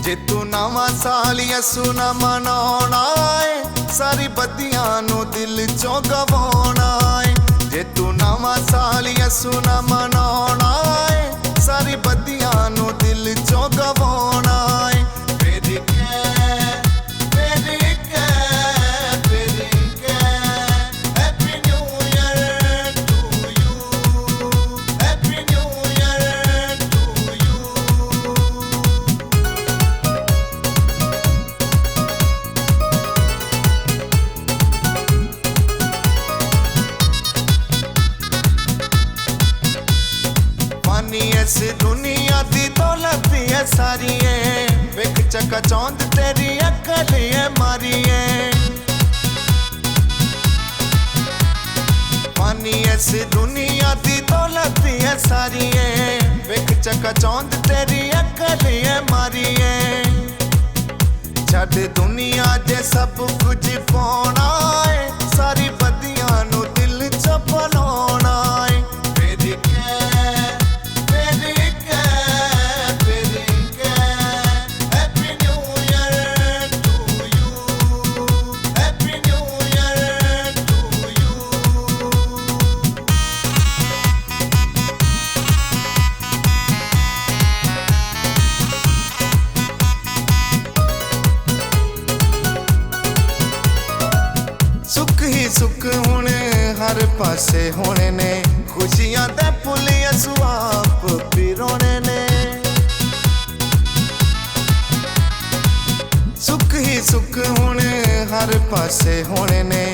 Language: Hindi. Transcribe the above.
जे तू नवां साल यसू ना मनाउणा है सारी बदियां नू दिल चों गवाउणा है। जे तू नवां साल यसू ना मनाउणा है सारी बदियां नू दिल चों गवाउणा है। इस दुनिया दी दौलत है सारी विक चका चौंद तेरी अकल है मारी मानी इस दुनिया दी दौलत है सारी विक चका चौंद तेरी अकल है मारी छड़ दुनिया जे सब कुछ पाउणा है सारी बदियां नू दिल च बनाउणा है। सुख ही सुख होने हर पासे होने ने खुशियां दे पुल यसू आप पिरोने ने। सुख ही सुख होने हर पासे होने ने